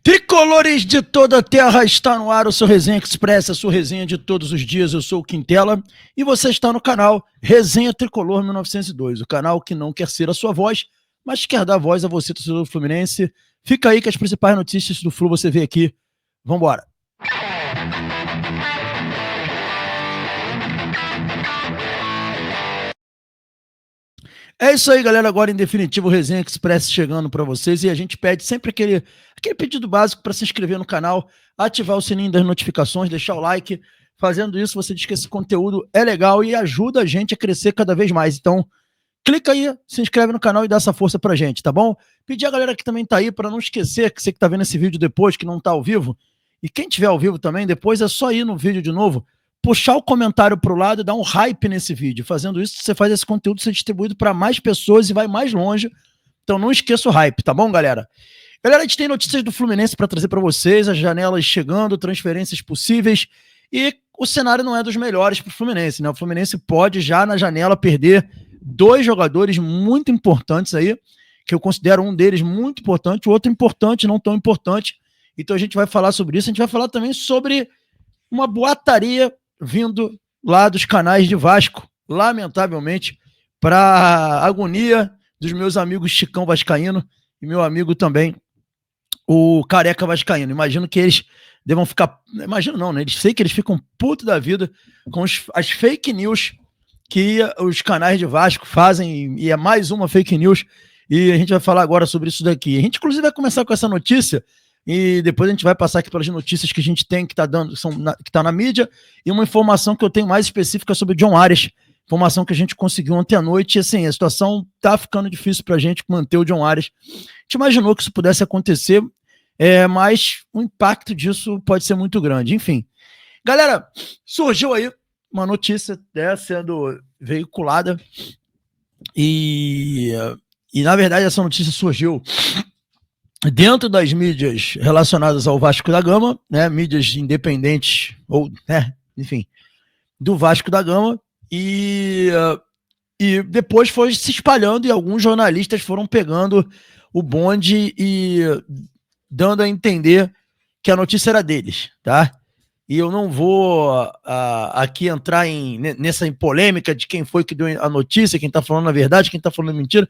Tricolores de toda a terra, está no ar o seu Resenha Express, a sua resenha de todos os dias. Eu sou o Quintela e você está no canal Resenha Tricolor 1902, o canal que não quer ser a sua voz, mas quer dar voz a você, torcedor do Fluminense. Fica aí que as principais notícias do Flu você vê aqui. Vambora! É isso aí, galera. Agora, em definitivo, o Resenha Express chegando para vocês. E a gente pede sempre aquele pedido básico para se inscrever no canal, ativar o sininho das notificações, deixar o like. Fazendo isso, você diz que esse conteúdo é legal e ajuda a gente a crescer cada vez mais. Então, clica aí, se inscreve no canal e dá essa força pra gente, tá bom? Pedir a galera que também tá aí para não esquecer, que você que tá vendo esse vídeo depois, que não tá ao vivo, e quem tiver ao vivo também, depois é só ir no vídeo de novo, puxar o comentário pro lado e dar um hype nesse vídeo. Fazendo isso, você faz esse conteúdo ser distribuído para mais pessoas e vai mais longe. Então não esqueça o hype, tá bom, galera? Galera, a gente tem notícias do Fluminense para trazer para vocês, as janelas chegando, transferências possíveis, e o cenário não é dos melhores pro Fluminense, né? O Fluminense pode já na janela perder dois jogadores muito importantes aí, que eu considero um deles muito importante, o outro importante, não tão importante. Então a gente vai falar sobre isso, a gente vai falar também sobre uma boataria vindo lá dos canais de Vasco, lamentavelmente, para agonia dos meus amigos Chicão Vascaíno e meu amigo também, o Careca Vascaíno. Imagino que eles devam ficar... Imagino não, né? Sei que eles ficam putos da vida com as fake news que os canais de Vasco fazem, e é mais uma fake news, e a gente vai falar agora sobre isso daqui. A gente, inclusive, vai começar com essa notícia, e depois a gente vai passar aqui pelas notícias que a gente tem, que está na mídia, e uma informação que eu tenho mais específica sobre o John Arias, informação que a gente conseguiu ontem à noite, e assim, a situação tá ficando difícil pra gente manter o John Arias. A gente imaginou que isso pudesse acontecer, mas o impacto disso pode ser muito grande. Enfim, galera, surgiu aí uma notícia sendo veiculada, e na verdade essa notícia surgiu dentro das mídias relacionadas ao Vasco da Gama, né, mídias independentes, ou, enfim, do Vasco da Gama, e depois foi se espalhando e alguns jornalistas foram pegando o bonde e dando a entender que a notícia era deles, tá? E eu não vou aqui entrar nessa polêmica de quem foi que deu a notícia, quem tá falando a verdade, quem tá falando mentira,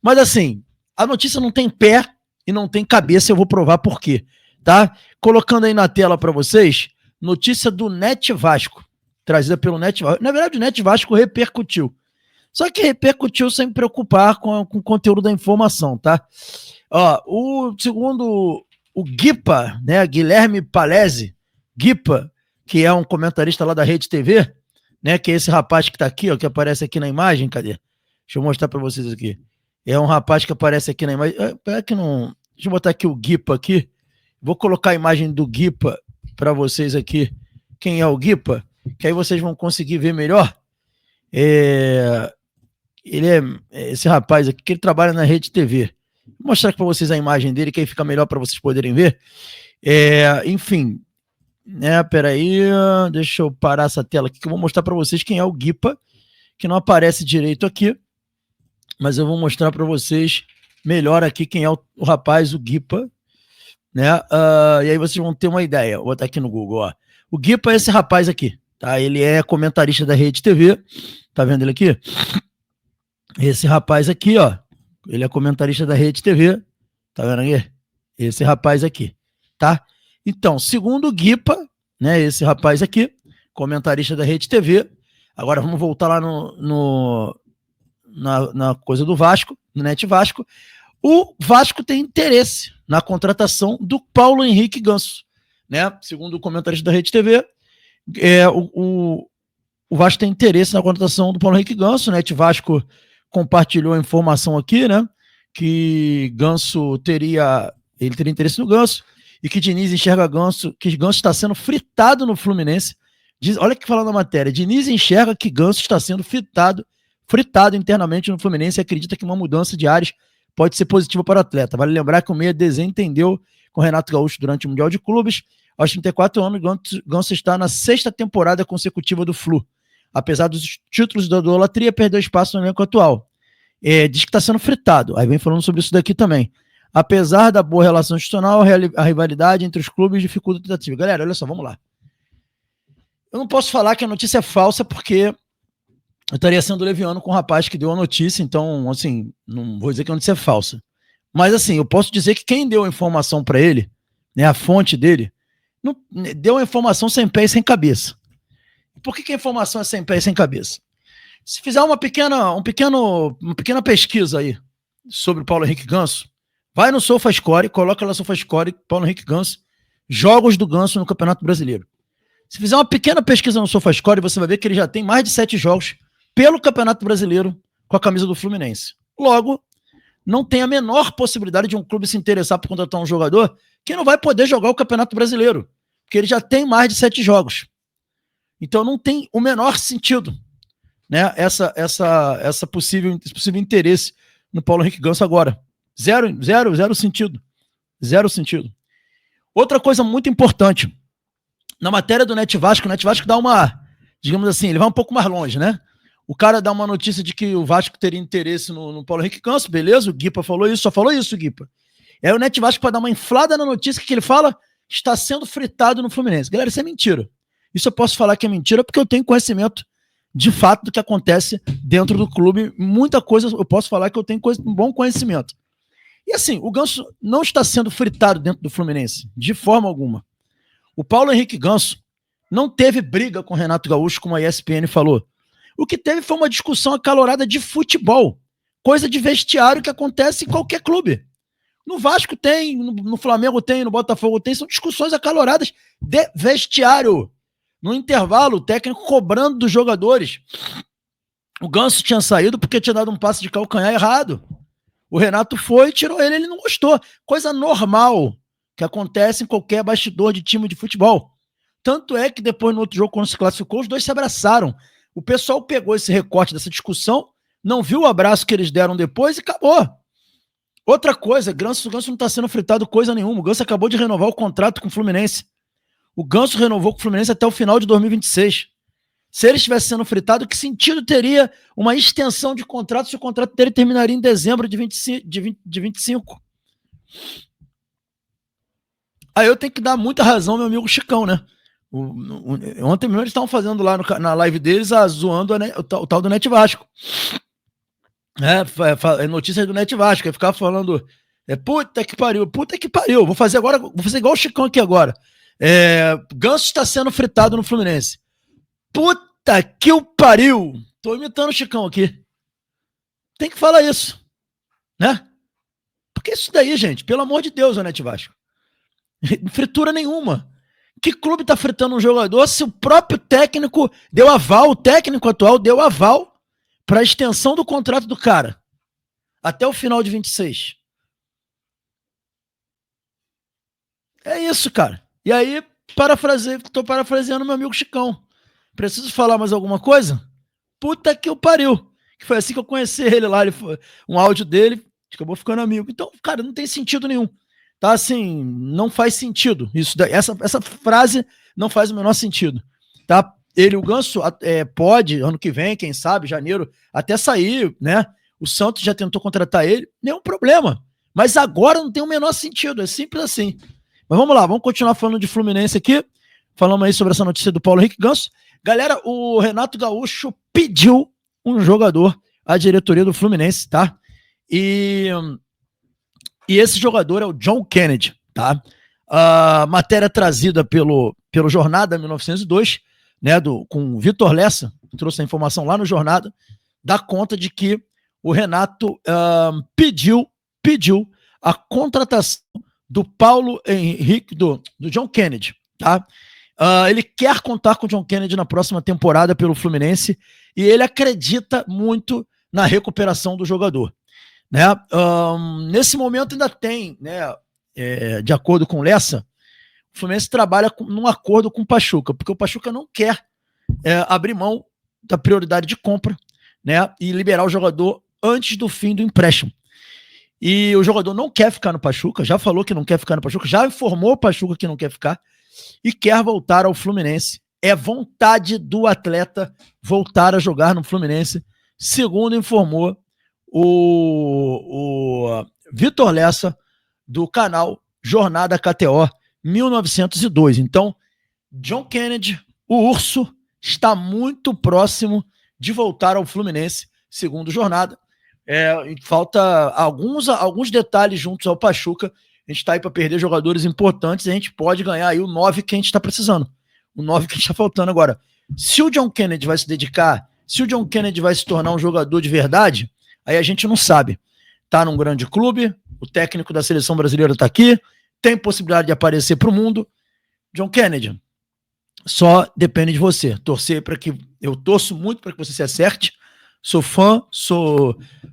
mas assim, a notícia não tem pé e não tem cabeça, eu vou provar por quê, tá? Colocando aí na tela para vocês, notícia do Net Vasco, trazida pelo Net Vasco. Na verdade, o Net Vasco repercutiu. Só que repercutiu sem me preocupar com o conteúdo da informação, tá? Ó, segundo o Guipa, né, Guilherme Palese, Guipa, que é um comentarista lá da Rede TV, né, que é esse rapaz que tá aqui, ó, que aparece aqui na imagem, cadê? Deixa eu mostrar para vocês aqui. É um rapaz que aparece aqui na imagem. Deixa eu botar aqui o Guipa aqui. Vou colocar a imagem do Guipa para vocês aqui. Quem é o Guipa? Que aí vocês vão conseguir ver melhor. Ele é esse rapaz aqui, que ele trabalha na Rede TV. Vou mostrar aqui para vocês a imagem dele, que aí fica melhor para vocês poderem ver. Enfim, né? Peraí, deixa eu parar essa tela aqui, que eu vou mostrar para vocês quem é o Guipa, que não aparece direito aqui. Mas eu vou mostrar para vocês melhor aqui quem é o rapaz, o Guipa, né? E aí vocês vão ter uma ideia. Vou botar aqui no Google, ó. O Guipa é esse rapaz aqui, tá? Ele é comentarista da Rede TV. Tá vendo ele aqui? Esse rapaz aqui, ó. Ele é comentarista da Rede TV. Tá vendo aqui? Esse rapaz aqui, tá? Então, segundo o Guipa, né? Esse rapaz aqui, comentarista da Rede TV. Agora vamos voltar lá na coisa do Vasco, no Net Vasco. O Vasco tem interesse na contratação do Paulo Henrique Ganso, né? Segundo o comentarista da Rede TV, o Vasco tem interesse na contratação do Paulo Henrique Ganso. O Net Vasco compartilhou a informação aqui, né? Que Ganso teria interesse no Ganso e que Diniz enxerga Ganso, que Ganso está sendo fritado no Fluminense. Olha que falando na matéria, Diniz enxerga que Ganso está sendo fritado internamente no Fluminense e acredita que uma mudança de ares pode ser positiva para o atleta. Vale lembrar que o meia desentendeu com Renato Gaúcho durante o Mundial de Clubes. Aos 34 anos, Ganso está na 6ª temporada consecutiva do Flu. Apesar dos títulos da idolatria, perdeu espaço no elenco atual. Diz que está sendo fritado. Aí vem falando sobre isso daqui também. Apesar da boa relação institucional, a rivalidade entre os clubes dificulta a tentativa. Galera, olha só, vamos lá. Eu não posso falar que a notícia é falsa porque eu estaria sendo leviano com o rapaz que deu a notícia, então, assim, não vou dizer que a notícia é falsa. Mas, assim, eu posso dizer que quem deu a informação para ele, né, a fonte dele, não, deu a informação sem pé e sem cabeça. Por que a informação é sem pé e sem cabeça? Se fizer uma pequena pesquisa aí sobre o Paulo Henrique Ganso, vai no SofaScore, coloca lá SofaScore, Paulo Henrique Ganso, jogos do Ganso no Campeonato Brasileiro. Se fizer uma pequena pesquisa no SofaScore, você vai ver que ele já tem mais de 7 jogos pelo Campeonato Brasileiro com a camisa do Fluminense. Logo, não tem a menor possibilidade de um clube se interessar por contratar um jogador que não vai poder jogar o Campeonato Brasileiro, porque ele já tem mais de 7 jogos. Então não tem o menor sentido, né, esse possível interesse no Paulo Henrique Ganso agora. Zero sentido. Zero sentido. Outra coisa muito importante, na matéria do Net Vasco, o Net Vasco dá uma, digamos assim, ele vai um pouco mais longe, né? O cara dá uma notícia de que o Vasco teria interesse no Paulo Henrique Ganso, beleza, o Guipa falou isso, só falou isso, Guipa. Aí o Net Vasco, para dar uma inflada na notícia que ele fala, está sendo fritado no Fluminense. Galera, isso é mentira. Isso eu posso falar que é mentira porque eu tenho conhecimento de fato do que acontece dentro do clube. Muita coisa eu posso falar que eu tenho um bom conhecimento. E assim, o Ganso não está sendo fritado dentro do Fluminense, de forma alguma. O Paulo Henrique Ganso não teve briga com o Renato Gaúcho, como a ESPN falou. O que teve foi uma discussão acalorada de futebol, coisa de vestiário que acontece em qualquer clube. No Vasco tem, no Flamengo tem, no Botafogo tem, são discussões acaloradas de vestiário. No intervalo, o técnico cobrando dos jogadores. O Ganso tinha saído porque tinha dado um passe de calcanhar errado. O Renato foi e tirou ele não gostou. Coisa normal que acontece em qualquer bastidor de time de futebol. Tanto é que depois no outro jogo, quando se classificou, os dois se abraçaram. O pessoal pegou esse recorte dessa discussão, não viu o abraço que eles deram depois e acabou. Outra coisa, o Ganso não está sendo fritado coisa nenhuma. O Ganso acabou de renovar o contrato com o Fluminense. O Ganso renovou com o Fluminense até o final de 2026. Se ele estivesse sendo fritado, que sentido teria uma extensão de contrato se o contrato dele terminaria em dezembro de 25? Aí eu tenho que dar muita razão ao meu amigo Chicão, né? Ontem mesmo eles estavam fazendo lá na live deles, zoando o tal do Net Vasco. Notícias do Net Vasco, aí ficava falando, puta que pariu, vou fazer igual o Chicão aqui agora. Ganso está sendo fritado no Fluminense. Puta que o pariu! Tô imitando o Chicão aqui. Tem que falar isso, né? Porque isso daí, gente, pelo amor de Deus, o Net Vasco. Fritura nenhuma. Que clube tá fritando um jogador se o próprio técnico deu aval, o técnico atual deu aval para a extensão do contrato do cara até o final de 26? É isso, cara. E aí, tô parafraseando meu amigo Chicão. Preciso falar mais alguma coisa? Puta que o pariu. Que foi assim que eu conheci ele lá, um áudio dele, acabou ficando amigo. Então, cara, não tem sentido nenhum. Tá assim, não faz sentido. Essa frase não faz o menor sentido. Tá? O Ganso pode, ano que vem, quem sabe, janeiro, até sair, né? O Santos já tentou contratar ele, nenhum problema. Mas agora não tem o menor sentido, é simples assim. Mas vamos lá, vamos continuar falando de Fluminense aqui. Falamos aí sobre essa notícia do Paulo Henrique Ganso. Galera, o Renato Gaúcho pediu um jogador à diretoria do Fluminense, tá? E esse jogador é o John Kennedy, tá? A matéria trazida pelo Jornada 1902, né, com o Vitor Lessa, que trouxe a informação lá no Jornada, dá conta de que o Renato pediu a contratação do Paulo Henrique, do John Kennedy, tá? Ele quer contar com o John Kennedy na próxima temporada pelo Fluminense e ele acredita muito na recuperação do jogador, né? Nesse momento ainda tem, né, de acordo com o Lessa, o Fluminense trabalha num acordo com o Pachuca, porque o Pachuca não quer abrir mão da prioridade de compra, né, e liberar o jogador antes do fim do empréstimo. E o jogador não quer ficar no Pachuca, já falou que não quer ficar no Pachuca, já informou o Pachuca que não quer ficar e quer voltar ao Fluminense. É vontade do atleta voltar a jogar no Fluminense, segundo informou o Vitor Lessa do canal Jornada KTO 1902. Então, John Kennedy, o Urso, está muito próximo de voltar ao Fluminense, segundo Jornada. Falta alguns detalhes juntos ao Pachuca. A gente está aí para perder jogadores importantes e a gente pode ganhar aí o 9 que a gente está precisando. O 9 que a gente está faltando agora. Se o John Kennedy vai se dedicar, se o John Kennedy vai se tornar um jogador de verdade, aí a gente não sabe. Tá num grande clube, o técnico da seleção brasileira tá aqui, tem possibilidade de aparecer pro mundo. John Kennedy, só depende de você. Eu torço muito para que você se acerte. Sou fã,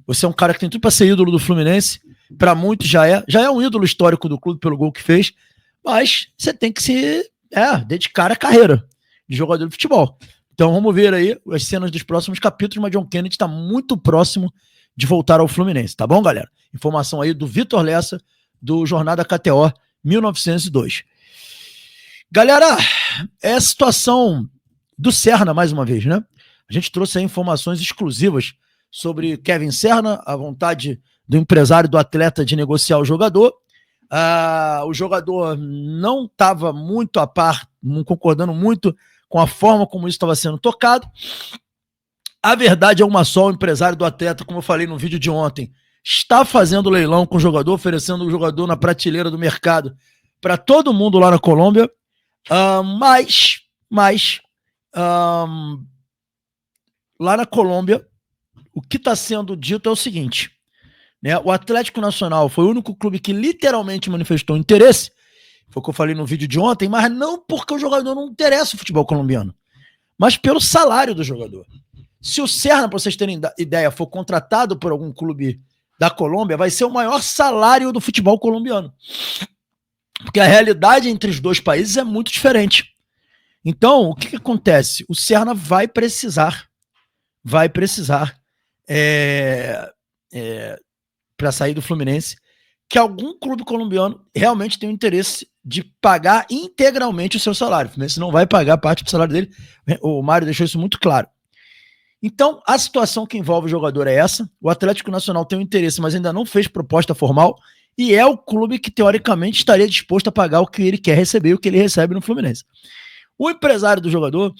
você é um cara que tem tudo para ser ídolo do Fluminense. Para muitos já é um ídolo histórico do clube pelo gol que fez, mas você tem que se dedicar à carreira de jogador de futebol. Então vamos ver aí as cenas dos próximos capítulos, mas John Kennedy está muito próximo de voltar ao Fluminense, tá bom, galera? Informação aí do Vitor Lessa, do Jornada KTO 1902. Galera, é a situação do Serna mais uma vez, né? A gente trouxe aí informações exclusivas sobre Kevin Serna, a vontade do empresário do atleta de negociar o jogador. O jogador não estava muito a par, não concordando muito com a forma como isso estava sendo tocado. A verdade é uma só: o empresário do atleta, como eu falei no vídeo de ontem, está fazendo leilão com o jogador, oferecendo o jogador na prateleira do mercado para todo mundo lá na Colômbia. Mas lá na Colômbia, o que está sendo dito é o seguinte, né? O Atlético Nacional foi o único clube que literalmente manifestou interesse, foi o que eu falei no vídeo de ontem, mas não porque o jogador não interessa o futebol colombiano, mas pelo salário do jogador. Se o Serna, para vocês terem ideia, for contratado por algum clube da Colômbia, vai ser o maior salário do futebol colombiano. Porque a realidade entre os dois países é muito diferente. Então, o que acontece? O Serna vai precisar para sair do Fluminense, que algum clube colombiano realmente tem o interesse de pagar integralmente o seu salário. O Fluminense não vai pagar parte do salário dele. O Mário deixou isso muito claro. Então, a situação que envolve o jogador é essa. O Atlético Nacional tem um interesse, mas ainda não fez proposta formal, e é o clube que, teoricamente, estaria disposto a pagar o que ele quer receber e o que ele recebe no Fluminense. O empresário do jogador,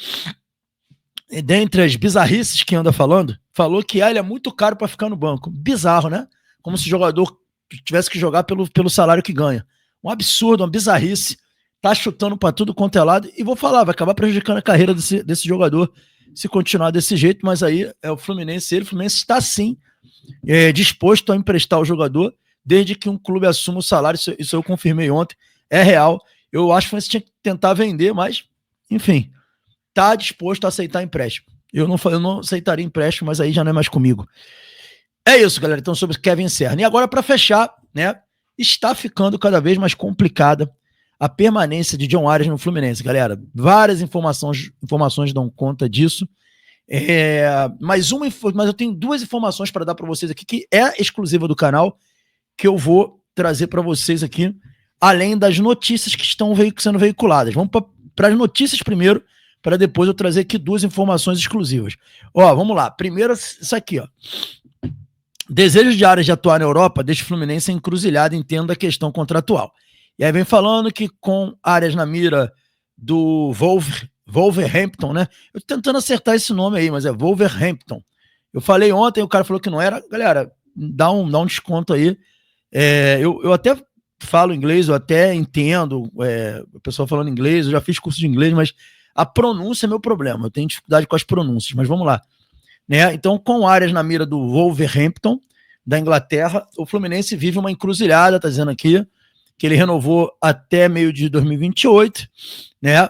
dentre as bizarrices que anda falando, falou que ele é muito caro para ficar no banco. Bizarro, né? Como se o jogador tivesse que jogar pelo salário que ganha. Um absurdo, uma bizarrice. Tá chutando para tudo quanto é lado. E vou falar, vai acabar prejudicando a carreira desse jogador se continuar desse jeito, mas aí é o Fluminense. O Fluminense está sim disposto a emprestar o jogador, desde que um clube assuma o salário. Isso eu confirmei ontem, é real. Eu acho que o Fluminense tinha que tentar vender, mas, enfim, está disposto a aceitar empréstimo. Eu não aceitaria empréstimo, mas aí já não é mais comigo. É isso, galera. Então, sobre Kevin Serna. E agora, para fechar, né, está ficando cada vez mais complicada a permanência de John Arias no Fluminense, galera. Várias informações dão conta disso. Mas eu tenho duas informações para dar para vocês aqui, que é exclusiva do canal, que eu vou trazer para vocês aqui, além das notícias que estão sendo veiculadas. Vamos para as notícias primeiro, para depois eu trazer aqui duas informações exclusivas. Vamos lá. Primeiro, isso aqui, ó. Desejo de Arias de atuar na Europa deixa o Fluminense encruzilhado em termos da questão contratual. E aí vem falando que com Arias na mira do Wolverhampton, né? Eu tô tentando acertar esse nome aí, mas é Wolverhampton. Eu falei ontem, o cara falou que não era. Galera, dá um desconto aí. Eu até falo inglês, eu até entendo o pessoal falando inglês, eu já fiz curso de inglês, mas a pronúncia é meu problema. Eu tenho dificuldade com as pronúncias, mas vamos lá. Né? Então, com Arias na mira do Wolverhampton, da Inglaterra, o Fluminense vive uma encruzilhada, tá dizendo aqui, que ele renovou até meio de 2028, né?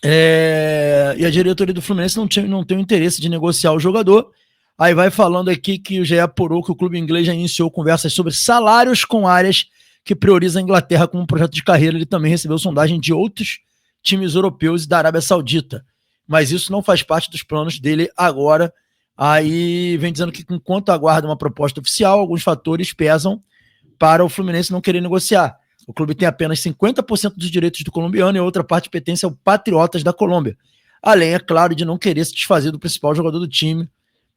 E a diretoria do Fluminense não tem o interesse de negociar o jogador. Aí vai falando aqui que já apurou que o clube inglês já iniciou conversas sobre salários com Arias, que prioriza a Inglaterra como um projeto de carreira. Ele também recebeu sondagem de outros times europeus e da Arábia Saudita. Mas isso não faz parte dos planos dele agora. Aí vem dizendo que enquanto aguarda uma proposta oficial, alguns fatores pesam para o Fluminense não querer negociar. O clube tem apenas 50% dos direitos do colombiano e a outra parte pertence ao Patriotas da Colômbia. Além, é claro, de não querer se desfazer do principal jogador do time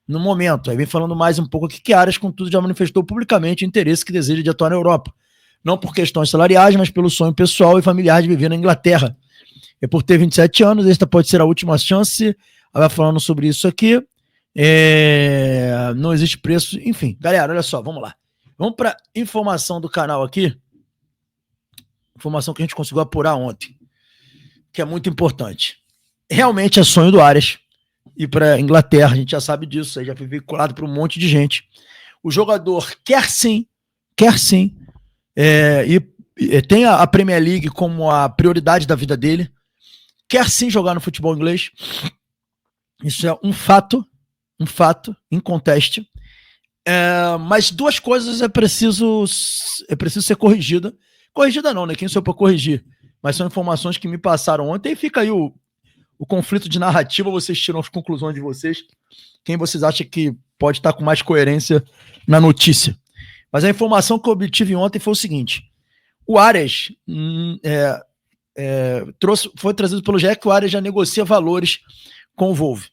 no momento. Aí vem falando mais um pouco aqui que Arias, contudo, já manifestou publicamente o interesse que deseja de atuar na Europa. não por questões salariais, mas pelo sonho pessoal e familiar de viver na Inglaterra. E por ter 27 anos, esta pode ser a última chance. Ela vai falando sobre isso aqui. Não existe preço. Enfim, galera, olha só, vamos lá. Vamos para informação do canal aqui. Informação que a gente conseguiu apurar ontem, que é muito importante. Realmente é sonho do Arias ir para a Inglaterra, a gente já sabe disso, aí já foi veiculado para um monte de gente. O jogador quer sim, e tem a Premier League como a prioridade da vida dele, quer sim jogar no futebol inglês. Isso é um fato inconteste. Mas duas coisas é preciso ser corrigida. Corrigida não, né? Quem sou eu para corrigir? Mas são informações que me passaram ontem e fica aí o conflito de narrativa, vocês tiram as conclusões de vocês. Quem vocês acham que pode estar com mais coerência na notícia? Mas a informação que eu obtive ontem foi o seguinte: o Arias foi trazido pelo GE que o Arias já negocia valores com o Wolves.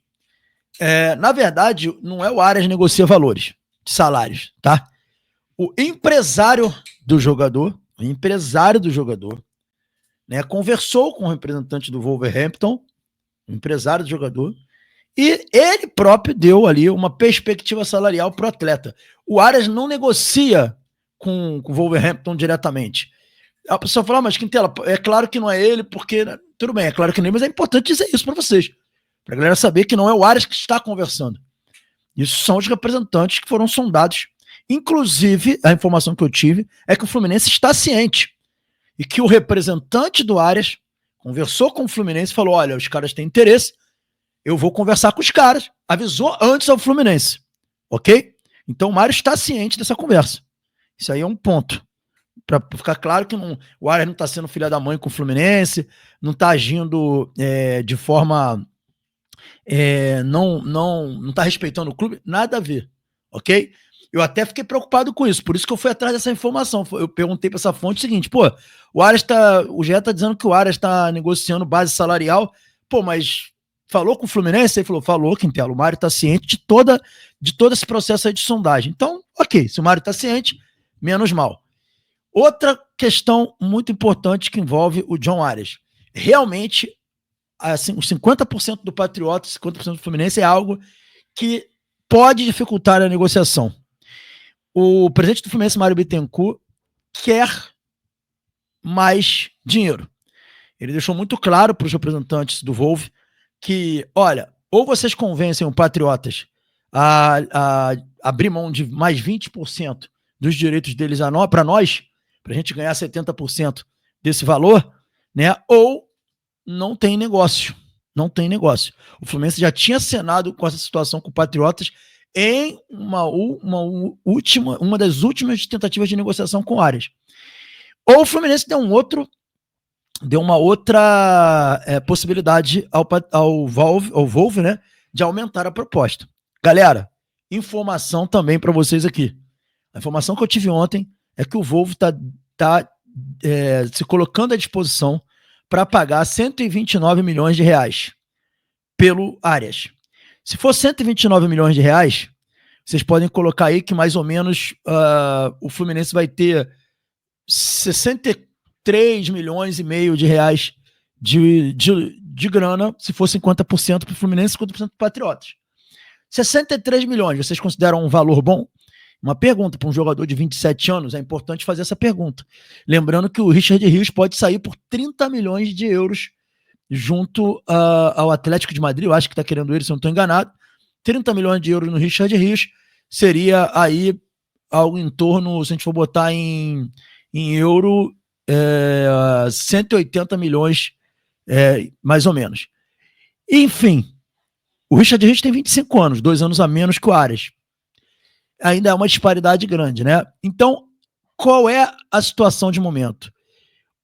Na verdade, não é o Arias que negocia valores de salários, tá? O empresário do jogador, né, conversou com o representante do Wolverhampton, o empresário do jogador, e ele próprio deu ali uma perspectiva salarial para o atleta. O Arias não negocia com o Wolverhampton diretamente. A pessoa fala, mas Quintela, é claro que não é ele, porque... Tudo bem, é claro que não é, mas é importante dizer isso para vocês, para a galera saber que não é o Arias que está conversando. Isso são os representantes que foram sondados. Inclusive, a informação que eu tive é que o Fluminense está ciente e que o representante do Arias conversou com o Fluminense e falou, olha, os caras têm interesse, eu vou conversar com os caras. Avisou antes ao Fluminense, ok? Então o Mário está ciente dessa conversa. Isso aí é um ponto. Para ficar claro que o Arias não está sendo filha da mãe com o Fluminense, não está agindo de forma... não está respeitando o clube, nada a ver, ok? Eu até fiquei preocupado com isso, por isso que eu fui atrás dessa informação. Eu perguntei para essa fonte o seguinte, o GE está dizendo que o Arias está negociando base salarial, mas falou com o Fluminense? Ele falou, Quintela, o Mário está ciente de todo esse processo aí de sondagem. Então, ok, se o Mário está ciente, menos mal. Outra questão muito importante que envolve o John Arias. Realmente, assim, os 50% do Patriota, 50% do Fluminense é algo que pode dificultar a negociação. O presidente do Fluminense, Mário Bittencourt, quer mais dinheiro. Ele deixou muito claro para os representantes do Wolves que, olha, ou vocês convencem o Patriotas a abrir mão de mais 20% dos direitos deles para nós, para a gente ganhar 70% desse valor, né? Ou não tem negócio. Não tem negócio. O Fluminense já tinha acenado com essa situação com o Patriotas em uma das últimas tentativas de negociação com o Arias. Ou o Fluminense deu uma outra possibilidade ao Wolves, né, de aumentar a proposta. Galera, informação também para vocês aqui. A informação que eu tive ontem é que o Wolves está se colocando à disposição para pagar 129 milhões de reais pelo Arias. Se for 129 milhões de reais, vocês podem colocar aí que mais ou menos o Fluminense vai ter 63 milhões e meio de reais de grana, se for 50% para o Fluminense e 50% para o Patriotas. 63 milhões, vocês consideram um valor bom? Uma pergunta para um jogador de 27 anos, é importante fazer essa pergunta. Lembrando que o Richard Rios pode sair por 30 milhões de euros junto ao Atlético de Madrid, eu acho que está querendo ele, se eu não estou enganado. 30 milhões de euros no Richard Rios seria aí algo em torno, se a gente for botar em euro, 180 milhões, mais ou menos. Enfim, o Richard Rios tem 25 anos, 2 anos a menos que o Arias. Ainda é uma disparidade grande, né? Então, qual é a situação de momento?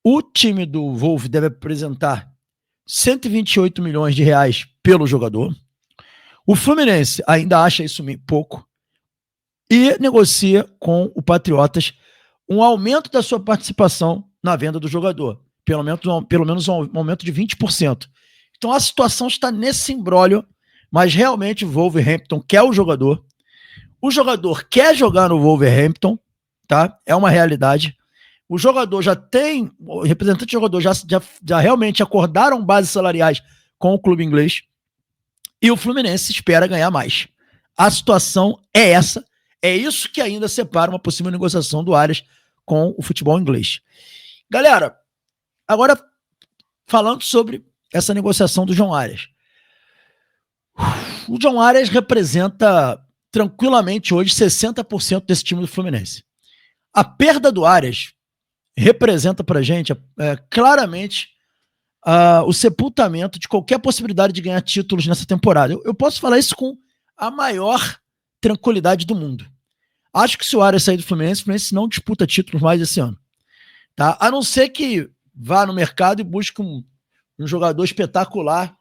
O time do Wolves deve apresentar 128 milhões de reais pelo jogador. O Fluminense ainda acha isso pouco e negocia com o Patriotas um aumento da sua participação na venda do jogador, pelo menos um aumento de 20%. Então a situação está nesse imbróglio, mas realmente o Wolverhampton quer o jogador quer jogar no Wolverhampton, tá? É uma realidade, o jogador já tem, o representante do jogador já realmente acordaram bases salariais com o clube inglês e o Fluminense espera ganhar mais. A situação é essa, é isso que ainda separa uma possível negociação do Arias com o futebol inglês. Galera, agora falando sobre essa negociação do João Arias. O João Arias representa tranquilamente hoje 60% desse time do Fluminense. A perda do Arias representa pra gente claramente o sepultamento de qualquer possibilidade de ganhar títulos nessa temporada. Eu posso falar isso com a maior tranquilidade do mundo. Acho que se o Arias sair do Fluminense, o Fluminense não disputa títulos mais esse ano. Tá? A não ser que vá no mercado e busque um jogador espetacular,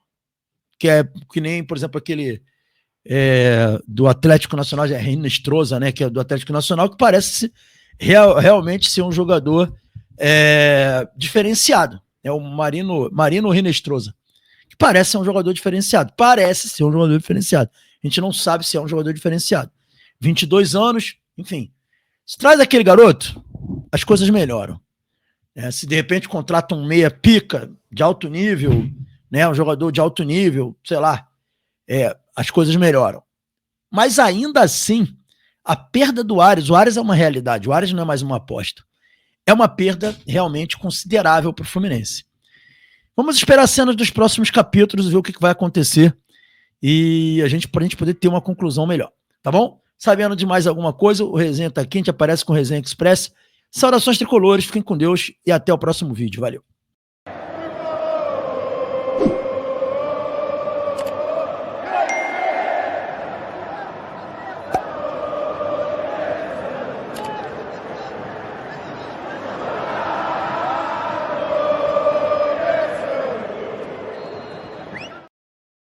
que nem, por exemplo, aquele do Atlético Nacional, Rinestrosa, né, que é do Atlético Nacional, que parece realmente ser um jogador diferenciado. É o Marino Rinestrosa, que parece ser um jogador diferenciado. Parece ser um jogador diferenciado. A gente não sabe se é um jogador diferenciado. 22 anos, enfim. Se traz aquele garoto, as coisas melhoram. Se de repente contrata um meia pica de alto nível, né, um jogador de alto nível, sei lá, as coisas melhoram. Mas ainda assim, a perda do Arias, o Arias é uma realidade, o Arias não é mais uma aposta. É uma perda realmente considerável para o Fluminense. Vamos esperar as cenas dos próximos capítulos e ver o que vai acontecer e pra gente poder ter uma conclusão melhor, tá bom? Sabendo de mais alguma coisa, o Resenha tá aqui, a gente aparece com o Resenha Express. Saudações tricolores, fiquem com Deus e até o próximo vídeo. Valeu!